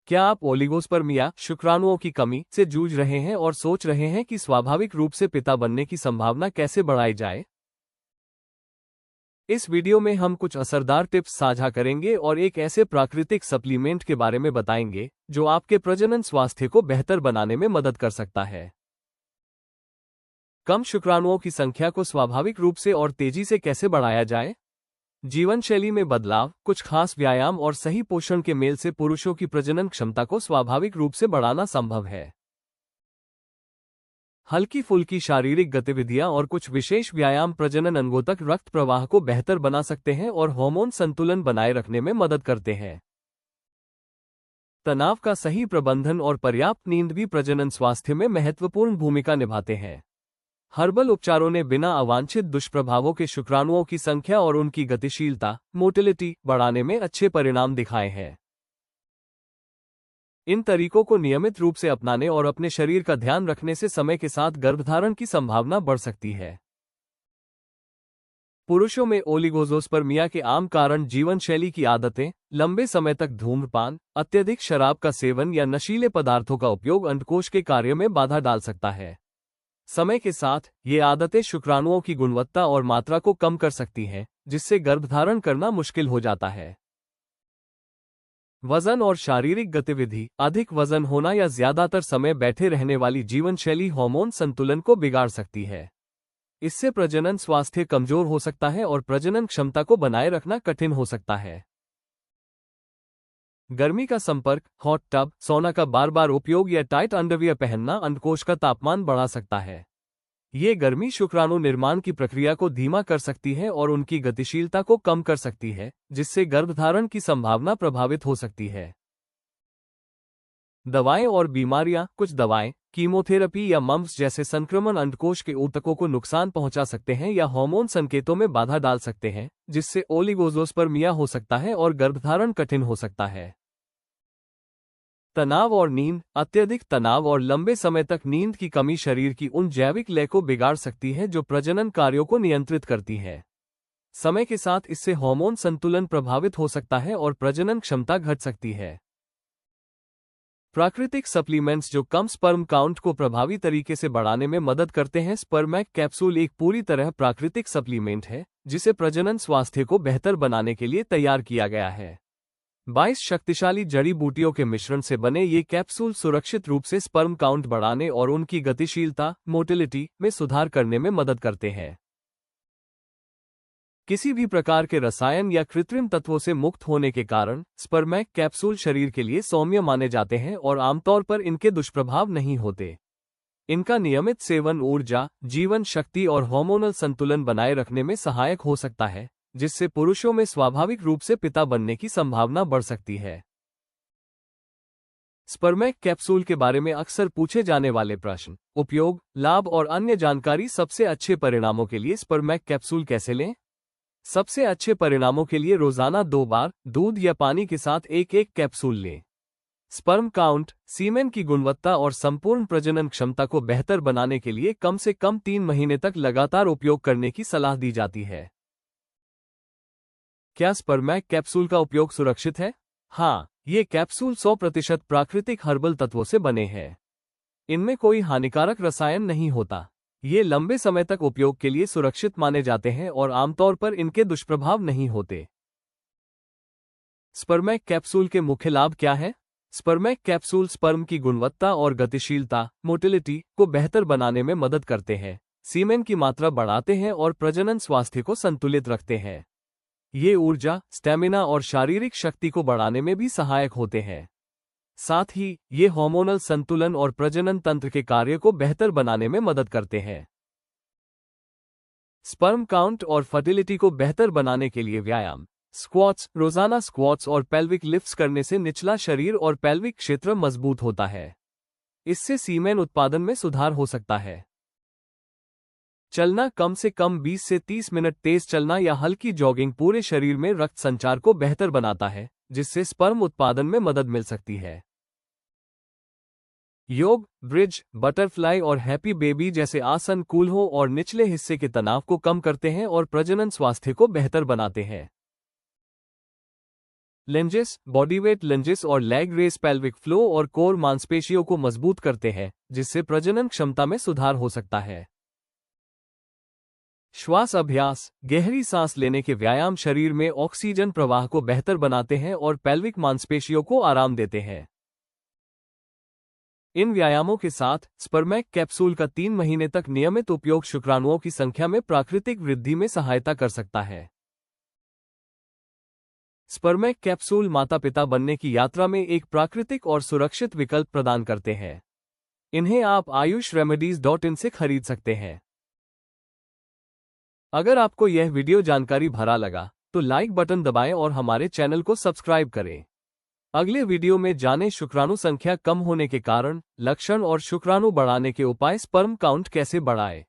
क्या आप ओलिगोस्पर्मिया शुक्राणुओं की कमी से जूझ रहे हैं और सोच रहे हैं कि स्वाभाविक रूप से पिता बनने की संभावना कैसे बढ़ाई जाए? इस वीडियो में हम कुछ असरदार टिप्स साझा करेंगे और एक ऐसे प्राकृतिक सप्लीमेंट के बारे में बताएंगे जो आपके प्रजनन स्वास्थ्य को बेहतर बनाने में मदद कर सकता है। कम शुक्राणुओं की संख्या को स्वाभाविक रूप से और तेजी से कैसे बढ़ाया जाए? जीवन शैली में बदलाव, कुछ खास व्यायाम और सही पोषण के मेल से पुरुषों की प्रजनन क्षमता को स्वाभाविक रूप से बढ़ाना संभव है। हल्की फुल्की शारीरिक गतिविधियां और कुछ विशेष व्यायाम प्रजनन अंगों तक रक्त प्रवाह को बेहतर बना सकते हैं और हार्मोन संतुलन बनाए रखने में मदद करते हैं। तनाव का सही प्रबंधन और पर्याप्त नींद भी प्रजनन स्वास्थ्य में महत्वपूर्ण भूमिका निभाते हैं। हर्बल उपचारों ने बिना अवांछित दुष्प्रभावों के शुक्राणुओं की संख्या और उनकी गतिशीलता, मोटिलिटी, बढ़ाने में अच्छे परिणाम दिखाए हैं। इन तरीकों को नियमित रूप से अपनाने और अपने शरीर का ध्यान रखने से समय के साथ गर्भधारण की संभावना बढ़ सकती है। पुरुषों में ओलिगोस्पर्मिया के आम कारण जीवन शैली की आदतें, लंबे समय तक धूम्रपान, अत्यधिक शराब का सेवन या नशीले पदार्थों का उपयोग अंडकोश के कार्य में बाधा डाल सकता है। समय के साथ ये आदतें शुक्राणुओं की गुणवत्ता और मात्रा को कम कर सकती हैं, जिससे गर्भधारण करना मुश्किल हो जाता है। वजन और शारीरिक गतिविधि, अधिक वजन होना या ज्यादातर समय बैठे रहने वाली जीवन शैली हार्मोन संतुलन को बिगाड़ सकती है। इससे प्रजनन स्वास्थ्य कमजोर हो सकता है और प्रजनन क्षमता को बनाए रखना कठिन हो सकता है। गर्मी का संपर्क, हॉट टब, सोना का बार बार उपयोग या टाइट अंडरवियर पहनना अंडकोश का तापमान बढ़ा सकता है। ये गर्मी शुक्राणु निर्माण की प्रक्रिया को धीमा कर सकती है और उनकी गतिशीलता को कम कर सकती है, जिससे गर्भधारण की संभावना प्रभावित हो सकती है। दवाएं और बीमारियां, कुछ दवाएं, कीमोथेरेपी या मम्प्स जैसे संक्रमण अंडकोश के ऊतकों को नुकसान पहुंचा सकते हैं या हार्मोन संकेतों में बाधा डाल सकते हैं, जिससे ओलिगोस्पर्मिया हो सकता है और गर्भधारण कठिन हो सकता है। तनाव और नींद, अत्यधिक तनाव और लंबे समय तक नींद की कमी शरीर की उन जैविक लय को बिगाड़ सकती है जो प्रजनन कार्यों को नियंत्रित करती है। समय के साथ इससे हार्मोन संतुलन प्रभावित हो सकता है और प्रजनन क्षमता घट सकती है। प्राकृतिक सप्लीमेंट्स जो कम स्पर्म काउंट को प्रभावी तरीके से बढ़ाने में मदद करते हैं। स्पर्मैक कैप्सूल एक पूरी तरह प्राकृतिक सप्लीमेंट है, जिसे प्रजनन स्वास्थ्य को बेहतर बनाने के लिए तैयार किया गया है। 22 शक्तिशाली जड़ी बूटियों के मिश्रण से बने ये कैप्सूल सुरक्षित रूप से स्पर्म काउंट बढ़ाने और उनकी गतिशीलता, मोटिलिटी में सुधार करने में मदद करते हैं। किसी भी प्रकार के रसायन या कृत्रिम तत्वों से मुक्त होने के कारण स्पर्मैक कैप्सूल शरीर के लिए सौम्य माने जाते हैं और आमतौर पर इनके दुष्प्रभाव नहीं होते। इनका नियमित सेवन ऊर्जा, जीवन शक्ति और हार्मोनल संतुलन बनाए रखने में सहायक हो सकता है, जिससे पुरुषों में स्वाभाविक रूप से पिता बनने की संभावना बढ़ सकती है। स्पर्मैक कैप्सूल के बारे में अक्सर पूछे जाने वाले प्रश्न, उपयोग, लाभ और अन्य जानकारी। सबसे अच्छे परिणामों के लिए स्पर्मैक कैप्सूल कैसे लें? सबसे अच्छे परिणामों के लिए रोजाना 2 बार दूध या पानी के साथ एक कैप्सूल लें। स्पर्म काउंट, सीमेन की गुणवत्ता और संपूर्ण प्रजनन क्षमता को बेहतर बनाने के लिए कम से कम 3 महीने तक लगातार उपयोग करने की सलाह दी जाती है। क्या स्पर्मैक कैप्सूल का उपयोग सुरक्षित है? हाँ, ये कैप्सूल 100% प्राकृतिक हर्बल तत्वों से बने हैं। इनमें कोई हानिकारक रसायन नहीं होता। ये लंबे समय तक उपयोग के लिए सुरक्षित माने जाते हैं और आमतौर पर इनके दुष्प्रभाव नहीं होते। स्पर्मैक कैप्सूल के मुख्य लाभ क्या है? स्पर्मैक कैप्सूल स्पर्म की गुणवत्ता और गतिशीलता, मोटिलिटी को बेहतर बनाने में मदद करते हैं, सीमेन की मात्रा बढ़ाते हैं और प्रजनन स्वास्थ्य को संतुलित रखते हैं। ये ऊर्जा, स्टैमिना और शारीरिक शक्ति को बढ़ाने में भी सहायक होते हैं। साथ ही ये हार्मोनल संतुलन और प्रजनन तंत्र के कार्य को बेहतर बनाने में मदद करते हैं। स्पर्म काउंट और फर्टिलिटी को बेहतर बनाने के लिए व्यायाम, स्क्वाट्स, रोजाना स्क्वाट्स और पेल्विक लिफ्ट्स करने से निचला शरीर और पेल्विक क्षेत्र मजबूत होता है। इससे सीमेन उत्पादन में सुधार हो सकता है। चलना, कम से कम 20 से 30 मिनट तेज चलना या हल्की जॉगिंग पूरे शरीर में रक्त संचार को बेहतर बनाता है, जिससे स्पर्म उत्पादन में मदद मिल सकती है। योग, ब्रिज, बटरफ्लाई और हैप्पी बेबी जैसे आसन कूल्हों और निचले हिस्से के तनाव को कम करते हैं और प्रजनन स्वास्थ्य को बेहतर बनाते हैं। लंजेस, बॉडीवेट लंजेस और लेग रेस पेल्विक फ्लो और कोर मांसपेशियों को मजबूत करते हैं, जिससे प्रजनन क्षमता में सुधार हो सकता है। श्वास अभ्यास, गहरी सांस लेने के व्यायाम शरीर में ऑक्सीजन प्रवाह को बेहतर बनाते हैं और पेल्विक मांसपेशियों को आराम देते हैं। इन व्यायामों के साथ स्पर्मैक कैप्सूल का 3 महीने तक नियमित उपयोग शुक्राणुओं की संख्या में प्राकृतिक वृद्धि में सहायता कर सकता है। स्पर्मैक कैप्सूल माता पिता बनने की यात्रा में एक प्राकृतिक और सुरक्षित विकल्प प्रदान करते हैं। इन्हें आप ayushremedies.in से खरीद सकते हैं। अगर आपको यह वीडियो जानकारी भरा लगा तो लाइक बटन दबाएं और हमारे चैनल को सब्सक्राइब करें। अगले वीडियो में जानें शुक्राणु संख्या कम होने के कारण, लक्षण और शुक्राणु बढ़ाने के उपाय। स्पर्म काउंट कैसे बढ़ाएं।